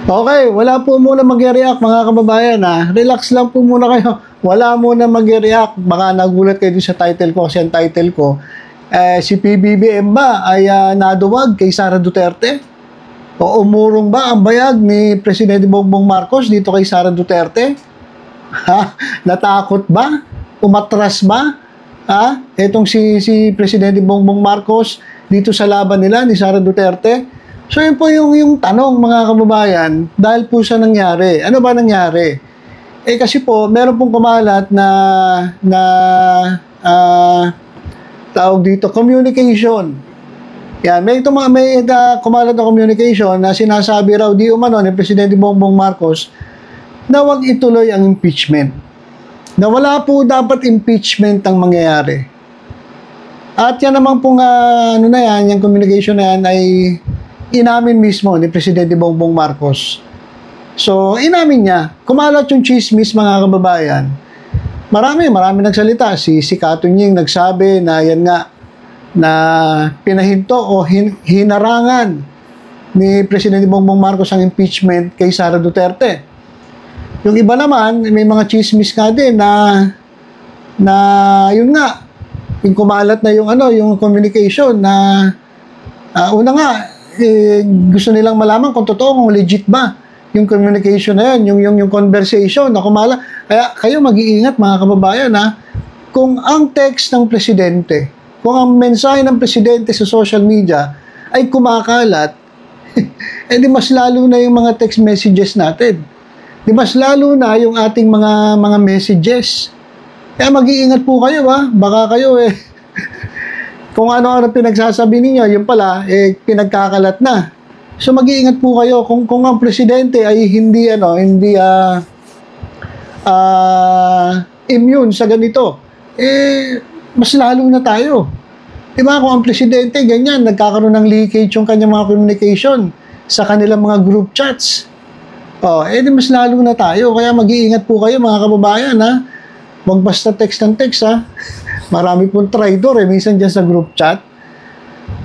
Okay, wala po muna mag-react mga kababayan ha. Relax lang po muna kayo. Wala muna mag-react. Baka nagulat kayo sa title ko kasi ang title ko, si PBBM ba ay naduwag kay Sara Duterte? O umurong ba ang bayag ni Presidente Bongbong Marcos dito kay Sara Duterte? Ha? Natakot ba? Umatras ba? Ha? Etong si Presidente Bongbong Marcos dito sa laban nila ni Sara Duterte? So yun po yung tanong mga kababayan, dahil po sa nangyari. Ano ba nangyari? Kasi po, meron pong kumalat na tawag dito, communication. Yan, may kumalat na communication na sinasabi raw di umano ni Presidente Bongbong Marcos na wag ituloy ang impeachment. Na wala po dapat impeachment ang mangyayari. At yan naman pong yung communication na yan ay inamin mismo ni Presidente Bongbong Marcos. So, inamin niya. Kumalat yung chismis, mga kababayan. Marami nagsalita. Si Kato Nying nagsabi na yan nga, na pinahinto o hinarangan ni Presidente Bongbong Marcos ang impeachment kay Sara Duterte. Yung iba naman, may mga chismis nga din na yun nga, yung kumalat na yung communication na una nga, gusto nilang malaman kung totoo, kung legit ba yung communication na yun, yung conversation na kumala. Kaya kayo mag-iingat mga kababayan kung ang text ng presidente, kung ang mensahe ng presidente sa social media ay kumakalat, di mas lalo na yung mga text messages natin. Di mas lalo na yung ating mga messages. Kaya mag-iingat po kayo baka kayo kung ano-ano pinagsasabi ninyo, yun pala, pinagkakalat na. So, mag-iingat po kayo kung ang presidente ay hindi immune sa ganito. Mas lalo na tayo. Diba, kung ang presidente, ganyan, nagkakaroon ng leakage yung kanyang mga communication sa kanilang mga group chats. Di mas lalo na tayo. Kaya mag-iingat po kayo, mga kababayan, Huwag basta text ng text, Marami pong traitor, minsan dyan sa group chat.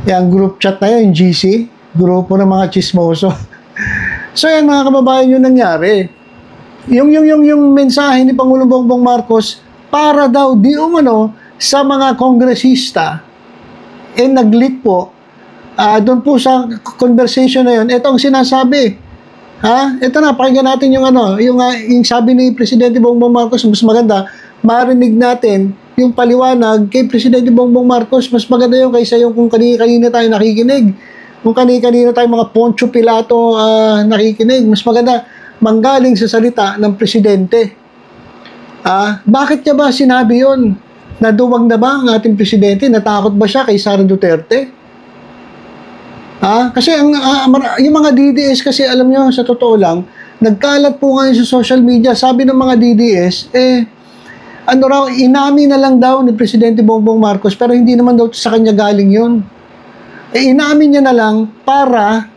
Yung group chat na yun, GC, grupo ng mga chismoso. So, yan mga kababayan, yung nangyari. Yung mensahe ni Pangulong Bongbong Marcos, para daw di umano sa mga kongresista, nag-leak po, doon po sa conversation na yun, ito ang sinasabi. Ito na, pakinggan natin yung sabi ni Presidente Bongbong Marcos, mas maganda, marinig natin yung paliwanag kay Presidente Bongbong Marcos. Mas maganda yung kaysa yung kung kanina tayo nakikinig. Kung kanina tayo mga Poncio Pilato nakikinig. Mas maganda manggaling sa salita ng Presidente. Bakit niya ba sinabi yun? Naduwag na ba ang ating Presidente? Natakot ba siya kay Sara Duterte? Kasi yung mga DDS kasi alam nyo, sa totoo lang, nagkalat po ngayon sa social media. Sabi ng mga DDS, inamin na lang daw ni Presidente Bongbong Marcos, pero hindi naman daw sa kanya galing yun. Inamin niya na lang para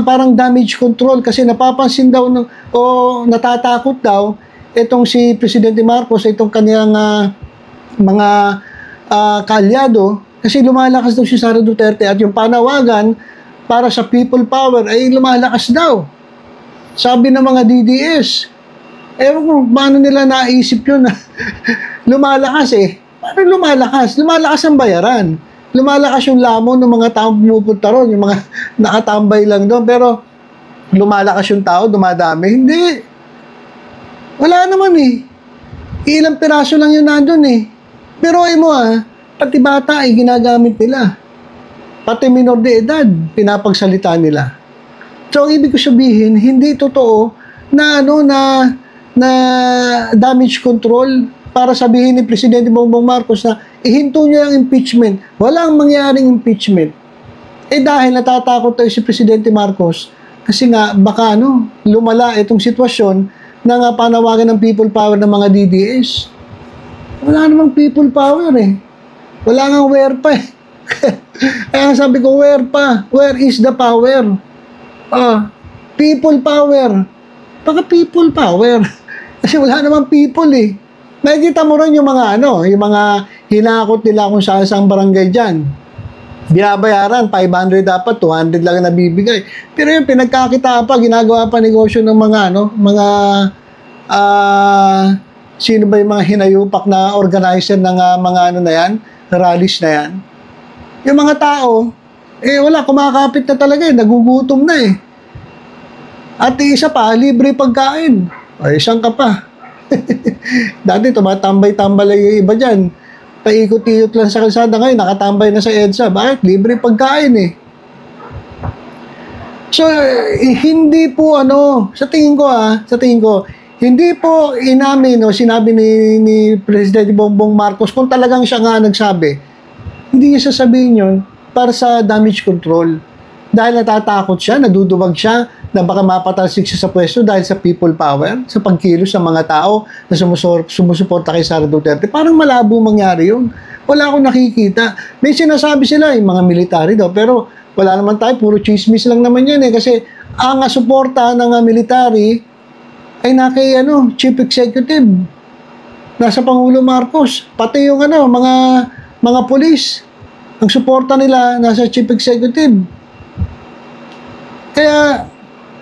parang damage control kasi napapansin daw o natatakot daw itong si Presidente Marcos, itong kanyang mga kaalyado, kasi lumalakas daw si Sara Duterte at yung panawagan para sa people power ay lumalakas daw. Sabi ng mga DDS. Ewan ko, paano nila naisip yun lumalakas Paano lumalakas? Lumalakas ang bayaran. Lumalakas yung lamon ng mga taong pumupunta ron, yung mga nakatambay lang doon. Pero lumalakas yung tao, dumadami. Hindi. Wala naman Ilang piraso lang yun nandun Pero mo pati bata ay ginagamit nila. Pati minor de edad, pinapagsalita nila. So, ang ibig ko sabihin, hindi totoo na damage control para sabihin ni Presidente Bongbong Marcos na ihinto niya ang impeachment. Walang mangyaring impeachment. Dahil natatakot tayo si Presidente Marcos kasi nga baka lumala itong sitwasyon na panawagan ng people power ng mga DDS. Wala namang people power Wala nga where pa Kaya sabi ko, where pa? Where is the power? People power. Baka people power. Kasi wala namang people Nakikita mo rin yung mga yung mga hinakot nila kung saan barangay dyan. binabayaran, 500 dapat, 200 lang nabibigay. Pero yung pinagkakita pa, ginagawa pa negosyo ng mga, sino ba yung mga hinayupak na organizer ng mga na yan, rallies na yan. Yung mga tao, wala, kumakapit na talaga nagugutom na At isa pa, libre pagkain. Isang ka pa. Dati tumatambay-tambay yung iba dyan. Paikot-ikot lang sa kalsada, ngayon nakatambay na sa EDSA. Bakit? Libre pagkain So, hindi po sa tingin ko, hindi po inamin sinabi ni Presidente Bongbong Marcos kung talagang siya nga nagsabi. Hindi niya sasabihin yun para sa damage control. Dahil natatakot siya, nadudubag siya, na baka mapatalsik siya sa pwesto dahil sa people power, sa pagkilos ng mga tao na sumusuporta kay Sara Duterte. Parang malabo mangyari yun. Wala akong nakikita. May sinasabi sila, yung mga military daw, pero wala naman tayo, puro chismis lang naman yan kasi ang suporta ng military ay kay Chief Executive. Nasa Pangulo Marcos. Pati yung mga pulis. Ang suporta nila nasa Chief Executive. Kaya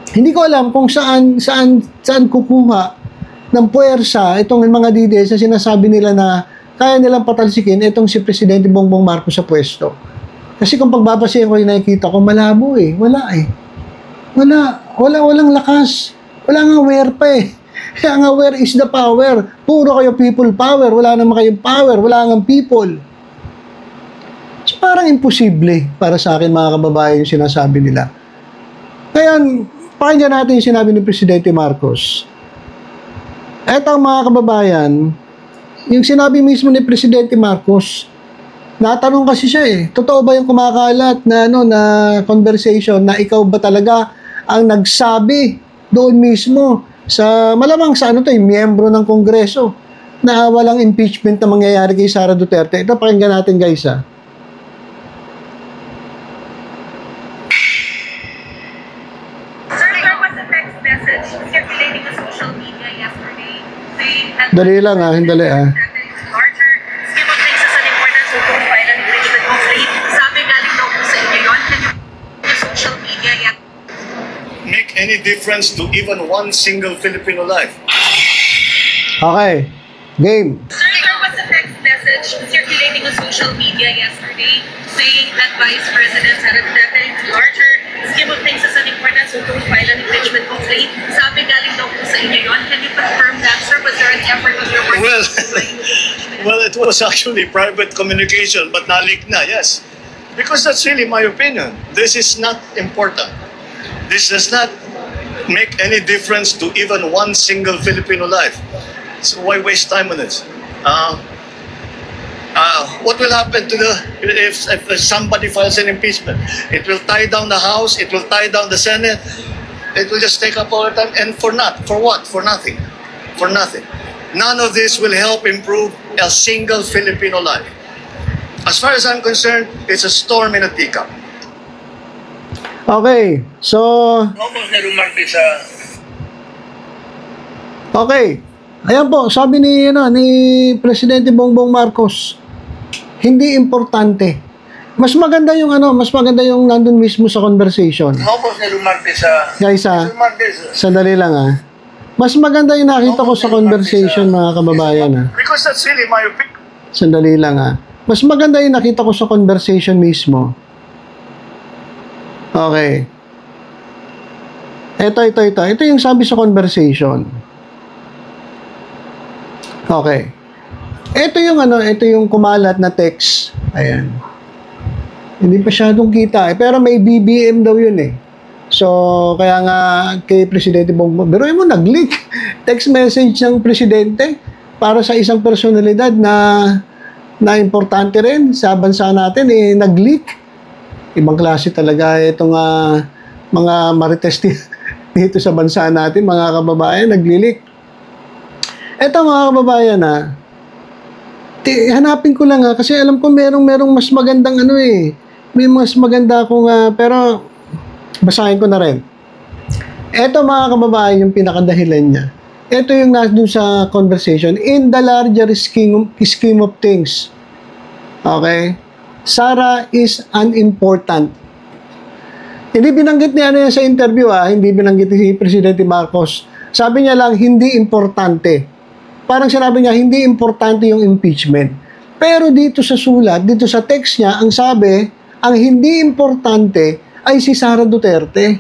hindi ko alam kung saan kukuha ng puwersa itong mga DDS na sinasabi nila na kaya nilang patalsikin itong si Presidente Bongbong Marcos sa pwesto. Kasi kung pagbabasihan ko yung nakikita ko, malabo walang lakas. Wala nga where pa Kaya nga where is the power? Puro kayo people power. Wala naman kayong power. Wala nga people. So parang imposible para sa akin mga kababayan yung sinasabi nila. Kaya, pakinggan natin yung sinabi ni Presidente Marcos. Eto mga kababayan, yung sinabi mismo ni Presidente Marcos, natanong kasi siya totoo ba yung kumakalat na na conversation na ikaw ba talaga ang nagsabi doon mismo sa malamang sa miyembro ng Kongreso na walang impeachment na mangyayari kay Sara Duterte. Ito pakinggan natin guys circulating on social media yesterday saying that Dali lang hindali larger scheme of things as an importance of file an impeachment complaint. Sabi galing daw po sa inyo yun. Can you social media yet? Make any difference to even one single Filipino life? Okay. Game. Sir, there was a text message circulating on social media yesterday saying that Vice President Sara Duterte is larger scheme of things as an importance of file an impeachment complaint. Sabi galing daw po sa inyo yun. Can you confirm that, sir? Was there an effort on your part? Well, it was actually private communication, but nalik na, yes. Because that's really my opinion. This is not important. This does not make any difference to even one single Filipino life. So why waste time on it? What will happen to if somebody files an impeachment? It will tie down the House. It will tie down the Senate. It will just take up all the time. And for what? For nothing. For nothing. None of this will help improve a single Filipino life. As far as I'm concerned, it's a storm in a teacup. Okay. So, okay. Ayan po, sabi ni Presidente Bongbong Marcos, hindi importante. Mas maganda yung nandun mismo sa conversation. Guys sandali lang Mas maganda yung nakita ko sa conversation mga kababayan Because that's really my opinion. Sandali lang Mas maganda yung nakita ko sa conversation mismo. Okay. Ito yung sabi sa conversation. Okay. Ito yung kumalat na text. Ayan. Hindi pa masyadong kita pero may BBM daw yun So, kaya nga kay Presidente Bongbong, pero mo nag-leak text message ng Presidente para sa isang personalidad na importante rin sa bansa natin nag-leak. Ibang klase talaga itong mga marites dito sa bansa natin, mga kababayan, nag-leak. Eto mga kababayan hanapin ko lang kasi alam ko merong mas magandang may mas maganda akong pero basahin ko na rin. Eto mga kababayan yung pinakadahilan niya. Ito yung nandun sa conversation in the larger scheme of things. Okay? Sara is unimportant. Hindi binanggit niya ano yan sa interview, hindi binanggit si Presidente Marcos. Sabi niya lang, hindi importante. Parang sinabi niya, hindi importante yung impeachment. Pero dito sa sulat, dito sa text niya, ang sabi, ang hindi importante ay si Sara Duterte.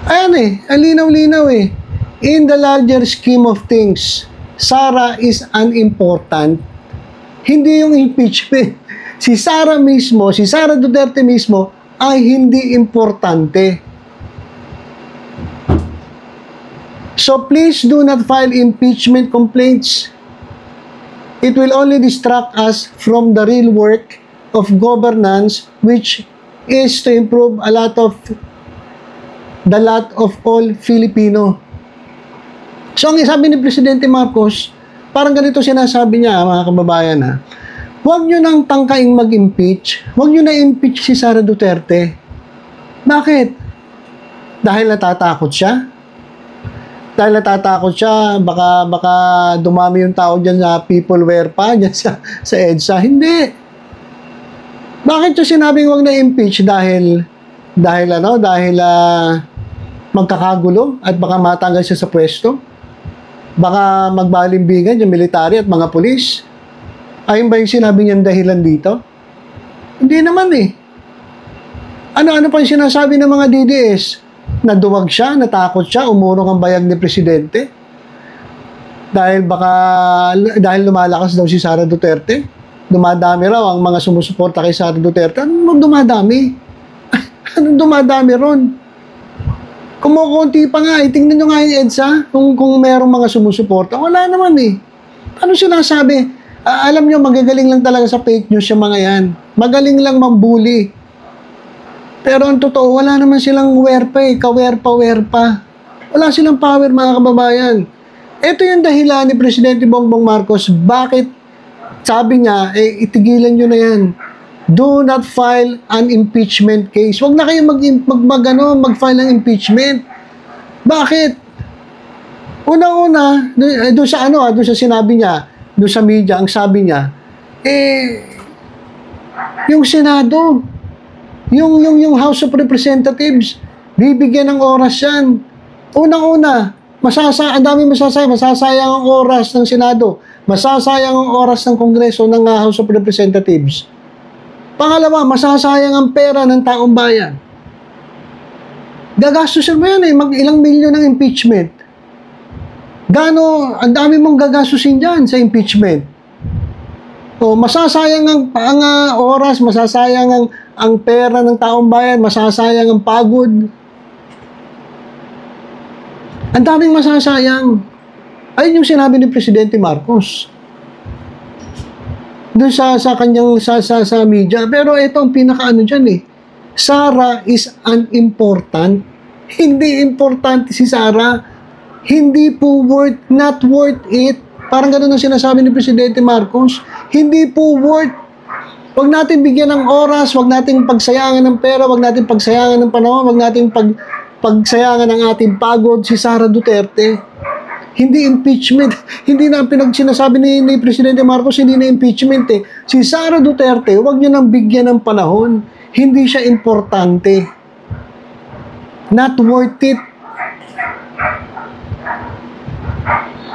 Ayan ang linaw-linaw In the larger scheme of things, Sara is unimportant. Hindi yung impeachment. Si Sara mismo, si Sara Duterte mismo, ay hindi importante. So please do not file impeachment complaints. It will only distract us from the real work of governance, which is to improve the lot of all Filipino. So ang sabi ni Presidente Marcos, parang ganito sinasabi niya, mga kababayan huwag nyo nang tangkaing mag-impeach. Huwag nyo na impeach si Sara Duterte. Bakit? Dahil natatakot siya? Dahil natatakot siya, baka dumami yung tao dyan sa Peopleware pa, dyan sa EDSA. Hindi. Bakit yung sinabing huwag na impeach? Dahil magkakagulo at baka matanggal siya sa pwesto? Baka magbalimbingan yung military at mga pulis? Ayun ba yung sinabi niyang dahilan dito? Hindi naman Ano pa yung sinasabi ng mga DDS? Naduwag siya, natakot siya, umurong ang bayag ni Presidente? Dahil lumalakas daw si Sara Duterte? Dumadami raw ang mga sumusuporta kay Sara Duterte? Anong dumadami? Anong dumadami ron? Kumukunti pa nga tingnan nyo nga yung EDSA kung merong mga sumusuporta. Wala naman Ano sinasabi? Alam nyo, magagaling lang talaga sa fake news yung mga yan. Magaling lang mambuli. Pero ang totoo, wala naman silang werpa kawerpa-werpa. Wala silang power, mga kababayan. Ito yung dahilan ni Presidente Bongbong Marcos, bakit sabi niya, itigilan nyo na yan. Do not file an impeachment case. Huwag na kayo mag-file ng impeachment. Bakit? Una-una, doon sa sinabi niya, doon sa media, ang sabi niya, yung Senado, yung House of Representatives, bibigyan ng oras yan. Unang-una, ang daming masasayang ang oras ng Senado, masasayang ang oras ng Kongreso ng House of Representatives. Pangalawa, masasayang ang pera ng taong bayan. Gagastusin mo yan mag-ilang milyon ng impeachment. Ang dami mong gagastusin dyan sa impeachment. Masasayang ang oras, masasayang ang pera ng taong bayan, masasayang ang pagod. Ang daming masasayang. Ayun yung sinabi ni Presidente Marcos. Doon sa kanyang sa media. Pero ito ang pinakaano dyan Sara is unimportant. Hindi importante si Sara. Hindi po not worth it. Parang gano'n ang sinasabi ni Presidente Marcos. Hindi po worth. Huwag natin bigyan ng oras, huwag natin pagsayangan ng pera, huwag natin pagsayangan ng panahon, huwag natin pagsayangan ng ating pagod si Sara Duterte. Hindi impeachment. Hindi na sinasabi ni Presidente Marcos, hindi na impeachment Si Sara Duterte, huwag niyo nang bigyan ng panahon. Hindi siya importante. Not worth it.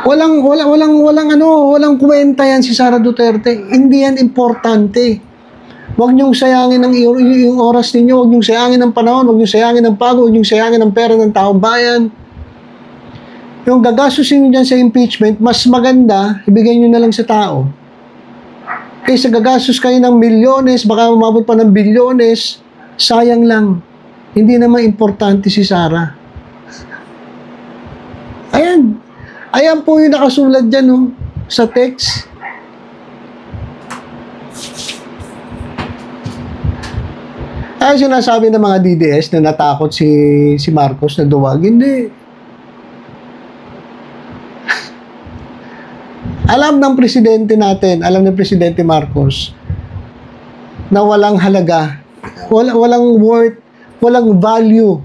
Walang kwenta yan si Sara Duterte. Hindi yan importante. Huwag niyong sayangin yung oras ninyo, huwag niyong sayangin ang panahon, huwag niyong sayangin ang pagod, huwag niyong sayangin ang pera ng taong bayan. Yung gagastusin niyo dyan sa impeachment, mas maganda, ibigay niyo na lang sa tao. Kaysa gagastos kayo ng milyones, baka umabot pa ng bilyones, sayang lang. Hindi naman importante si Sara. Ayan. Ayan po yung nakasulat dyan sa text. Ay sinasabi ng mga DDS na natakot si Marcos na duwag. Hindi. Alam ng presidente natin, alam ng Presidente Marcos na walang halaga, walang worth, walang value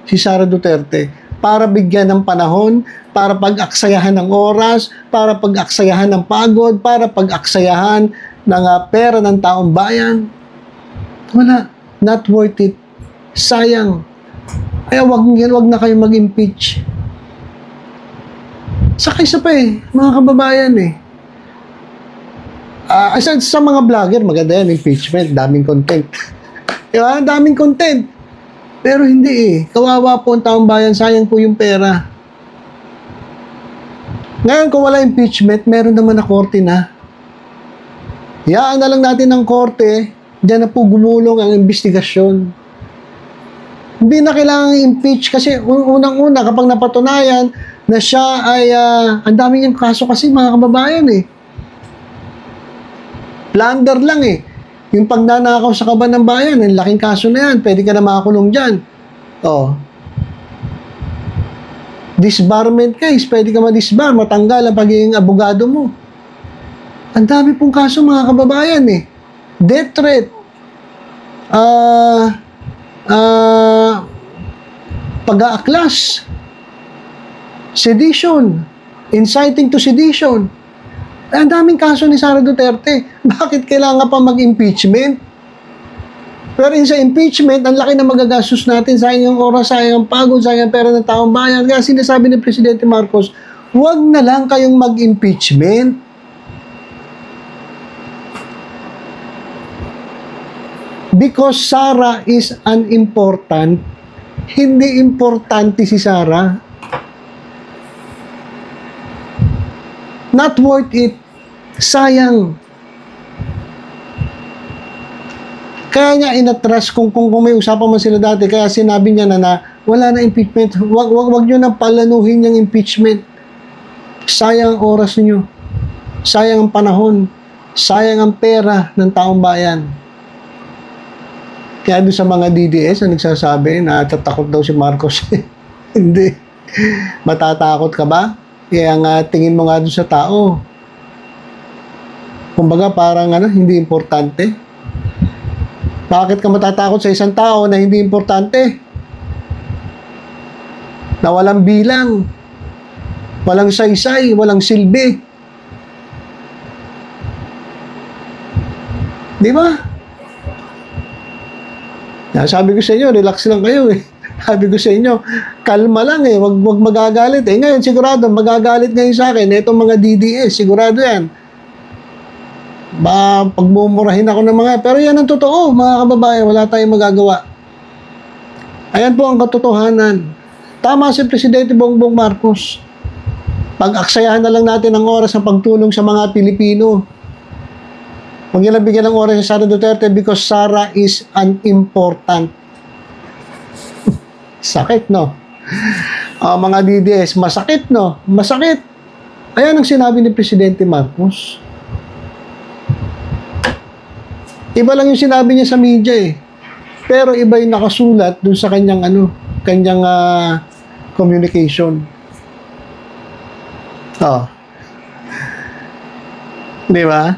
si Sara Duterte para bigyan ng panahon, para pag-aksayahan ng oras, para pag-aksayahan ng pagod, para pag-aksayahan ng pera ng taong bayan. Wala. Not worth it. Sayang. Kaya wag na kayo mag-impeach. Saka isa pa mga kababayan sa mga vlogger, maganda yan, impeachment, daming content. Diba? Daming content. Pero hindi kawawa po ang taong bayan, sayang po yung pera. Ngayon, kung wala impeachment, meron naman na korte na. Hayaan na lang natin ng korte, diyan na po gumulong ang investigasyon. Hindi na kailangan impeach kasi unang-una, kapag napatunayan na siya ay, ang dami niyang kaso kasi mga kababayan Plunder lang Yung pagnanakaw sa kaban ng bayan, ang laking kaso na yan, pwede ka na makakulong dyan. Disbarment case, pwede ka ma-disbar, matanggal ang pagiging abogado mo. Ang dami pong kaso mga kababayan Death threat, pag-aaklas, sedition, inciting to sedition. Ang daming kaso ni Sara Duterte. Bakit kailangan pa mag-impeachment? Pero sa impeachment, ang laki na magagastos natin, sayang yung oras, sayang ang pagod, sayang ang pera ng taong bayan. Kaya sinasabi ni Presidente Marcos, huwag na lang kayong mag-impeachment. Because Sara is unimportant, hindi importante si Sara. Not worth it. Sayang. Kaya niya inatras kung may usapan man sila dati, kaya sinabi niya na wala na impeachment. Wag niyo na palanuhin yung impeachment. Sayang ang oras niyo. Sayang ang panahon. Sayang ang pera ng taong bayan. Kaya doon sa mga DDS na nagsasabi na tatakot daw si Marcos. Hindi. Matatakot ka ba? Kaya nga, tingin mo nga doon sa tao. Kumbaga, parang hindi importante. Bakit ka matatakot sa isang tao na hindi importante? Na walang bilang, walang saysay, walang silbi. Di ba? Sabi ko sa inyo, relax lang kayo Sabi ko sa inyo, kalma lang wag magagalit ngayon sigurado magagalit ngayon sa akin itong mga DDS, sigurado yan. Pagmumurahin ako ng mga, pero yan ang totoo mga kababayan, wala tayong magagawa. Ayan po ang katotohanan. Tama si Presidente Bongbong Marcos. Pag-aksayahan na lang natin ang oras ng pagtulong sa mga Pilipino. Huwag nilang bigyan ng oras sa Sara Duterte because Sara is unimportant. Sakit, no? Mga DDS, masakit, no? Masakit. Ayan ang sinabi ni Presidente Marcos. Iba lang yung sinabi niya sa media Pero iba yung nakasulat dun sa kanyang kanyang communication. Di ba?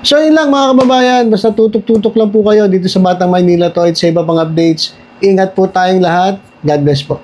So yun lang mga kababayan, basta tutok-tutok lang po kayo dito sa Batang Maynila to at sa iba pang updates. Ingat po tayong lahat. God bless po.